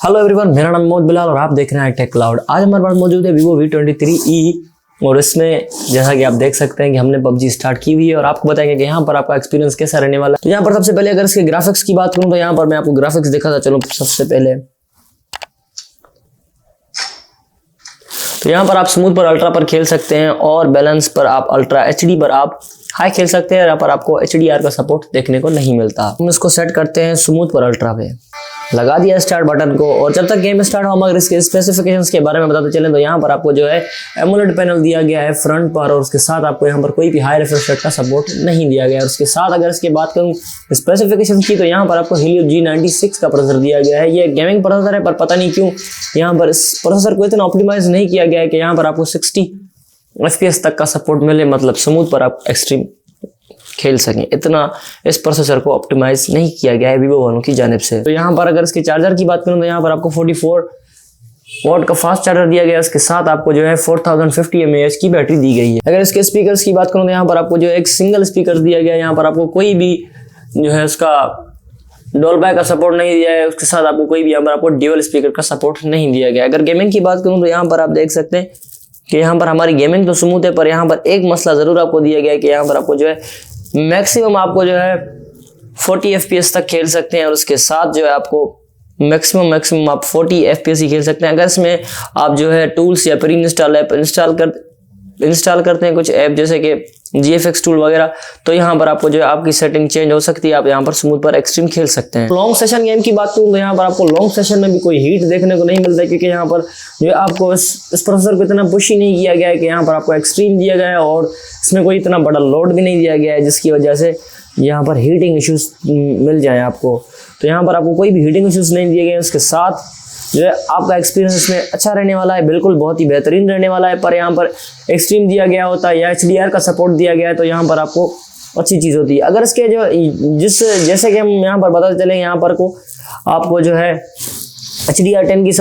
Hello everyone, मेरा नाम मोहम्मद बिलाल और आप देख रहे हैं टेक क्लाउड। आज हमारे पास मौजूद है Vivo V23E और इसमें जैसा कि आप देख सकते हैं कि हमने PUBG स्टार्ट की हुई है और आपको बताएंगे कि यहाँ पर आपका एक्सपीरियंस कैसा रहने वाला है। तो यहाँ पर सबसे पहले अगर इसके ग्राफिक्स की बात करूँ तो यहाँ पर मैं आपको ग्राफिक्स दिखाता चलूँ। सबसे पहले तो यहाँ पर आप स्मूथ पर अल्ट्रा पर खेल सकते हैं और बैलेंस पर आप अल्ट्रा HD पर आप हाई खेल सकते हैं। यहाँ पर आपको HDR का सपोर्ट देखने को नहीं मिलता। हम इसको सेट करते हैं स्मूथ पर अल्ट्रा पे, लगा दिया स्टार्ट बटन को और जब तक गेम स्टार्ट हो हम अगर इसके स्पेसिफिकेशंस के बारे में बताते चलें तो यहाँ पर आपको जो है एमोलेड पैनल दिया गया है फ्रंट पर और उसके साथ आपको यहाँ पर कोई भी हाई रिफ्रेश रेट का सपोर्ट नहीं दिया गया है। उसके साथ अगर इसकी बात करूँ स्पेसिफिकेशन की तो यहाँ पर आपको helio G96 का प्रोसेसर दिया गया है। ये गेमिंग प्रोसेसर है पर पता नहीं क्यों यहाँ पर इस प्रोसेसर को इतना ऑप्टिमाइज नहीं किया गया है कि यहाँ पर आपको 60 FPS तक का सपोर्ट मिले, मतलब स्मूथ पर आप एक्सट्रीम खेल सकें। इतना इस प्रोसेसर को ऑप्टिमाइज नहीं किया गया है Vivo वालों की जानिब से। तो यहाँ पर अगर इसके चार्जर की बात करूँ तो यहाँ पर आपको 44 वॉट का फास्ट चार्जर दिया गया है। उसके साथ आपको जो है 4050 mAh की बैटरी दी गई है। अगर इसके स्पीकर्स की बात करूँ तो यहाँ पर आपको जो एक सिंगल स्पीकर दिया गया है। यहाँ पर आपको कोई भी जो है उसका डॉल्बी का सपोर्ट नहीं दिया है। उसके साथ आपको कोई भी यहाँ पर आपको ड्यूअल स्पीकर का सपोर्ट नहीं दिया गया। अगर गेमिंग की बात करूँ तो यहाँ पर आप देख सकते हैं कि यहाँ पर हमारी गेमिंग तो स्मूथ है पर यहाँ पर एक मसला जरूर आपको दिया गया है कि यहाँ पर आपको जो है मैक्सिमम आपको जो है 40 FPS तक खेल सकते हैं और उसके साथ जो है आपको मैक्सिमम आप 40 FPS ही खेल सकते हैं। अगर इसमें आप जो है टूल्स या प्री इंस्टॉल ऐप इंस्टॉल करते हैं कुछ ऐप जैसे कि GFX टूल वगैरह, तो यहाँ पर आपको जो है आपकी सेटिंग चेंज हो सकती है। आप यहाँ पर स्मूथ पर एक्सट्रीम खेल सकते हैं। लॉन्ग सेशन गेम की बात करूँ तो यहाँ पर आपको लॉन्ग सेशन में भी कोई हीट देखने को नहीं मिलता है क्योंकि यहाँ पर जो है आपको इस प्रोसेसर को इतना पुश ही नहीं किया गया है कि यहाँ पर आपको एक्सट्रीम दिया गया है और इसमें कोई इतना बड़ा लोड भी नहीं दिया गया है जिसकी वजह से यहाँ पर हीटिंग इश्यूज मिल जाए आपको। तो यहाँ पर आपको कोई भी हीटिंग इश्यूज नहीं दिए गए। उसके साथ जो है आपका एक्सपीरियंस इसमें अच्छा रहने वाला है, बिल्कुल बहुत ही बेहतरीन रहने वाला है। पर यहाँ पर एक्सट्रीम दिया गया होता है या HDR का सपोर्ट दिया गया है तो यहाँ पर आपको अच्छी चीज़ होती है। अगर इसके जो जैसे कि हम यहाँ पर बताते चले यहाँ पर को आपको जो है HDR की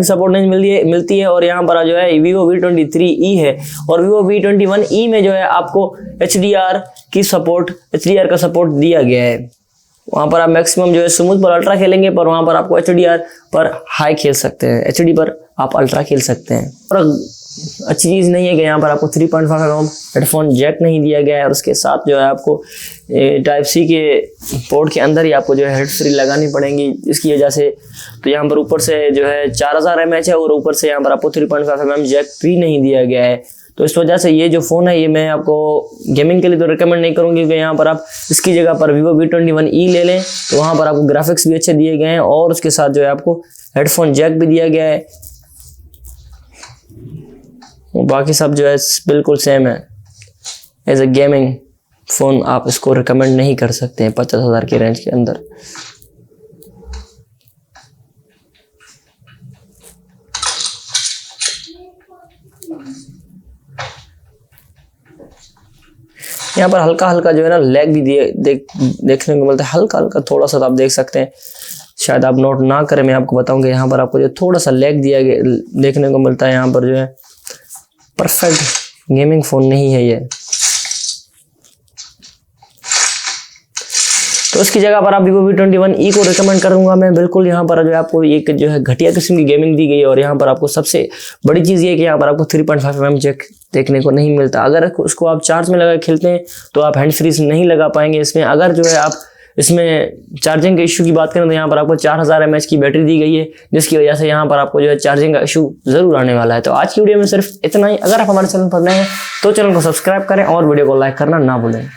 सपोर्ट नहीं मिलती है और यहाँ पर जो है Vivo V23E है और Vivo V21E में जो है आपको HDR का सपोर्ट दिया गया है। वहाँ पर आप मैक्सिमम जो है स्मूथ पर अल्ट्रा खेलेंगे पर वहाँ पर आपको HDR पर हाई खेल सकते हैं, HD पर आप अल्ट्रा खेल सकते हैं। और अच्छी चीज़ नहीं है कि यहाँ पर आपको 3.5 हेडफोन जैक नहीं दिया गया है और उसके साथ जो है आपको टाइप C के पोर्ट के अंदर ही आपको जो है हेड फ्री लगानी पड़ेंगी इसकी वजह से। तो यहाँ पर ऊपर से जो है 4000 mAh है और ऊपर से यहाँ पर आपको 3.5 जैक भी नहीं दिया गया है। तो इस वजह से ये जो फ़ोन है ये मैं आपको गेमिंग के लिए तो रिकमेंड नहीं करूँगी क्योंकि यहाँ पर आप इसकी जगह पर Vivo V21E ले लें तो वहाँ पर आपको ग्राफिक्स भी अच्छे दिए गए हैं और उसके साथ जो है आपको हेडफोन जैक भी दिया गया है। बाकी सब जो है बिल्कुल सेम है। एज ए गेमिंग फ़ोन आप इसको रिकमेंड नहीं कर सकते हैं 50,000 के रेंज के अंदर। यहाँ पर हल्का हल्का जो है ना लैग भी देखने को मिलता है, हल्का हल्का थोड़ा सा। तो आप देख सकते हैं, शायद आप नोट ना करें, मैं आपको बताऊंगा यहाँ पर आपको जो थोड़ा सा लैग देखने को मिलता है। यहाँ पर जो है परफेक्ट गेमिंग फ़ोन नहीं है ये। तो इसकी जगह पर आप Vivo V21E को रिकमेंड करूंगा मैं बिल्कुल। यहाँ पर जो है आपको एक जो है घटिया किस्म की गेमिंग दी गई है और यहाँ पर आपको सबसे बड़ी चीज़ ये है कि यहाँ पर आपको 3.5 जैक देखने को नहीं मिलता। अगर उसको आप चार्ज में लगा खेलते हैं तो आप हैंड फ्री नहीं लगा पाएंगे इसमें। अगर जो है आप इसमें चार्जिंग के इशू की बात करें तो यहाँ पर आपको 4000 mAh की बैटरी दी गई है जिसकी वजह से यहाँ पर आपको जो है चार्जिंग का इशू ज़रूर आने वाला है। तो आज की वीडियो में सिर्फ इतना ही। अगर आप हमारे चैनल पर नए हैं तो चैनल को सब्सक्राइब करें और वीडियो को लाइक करना ना भूलें।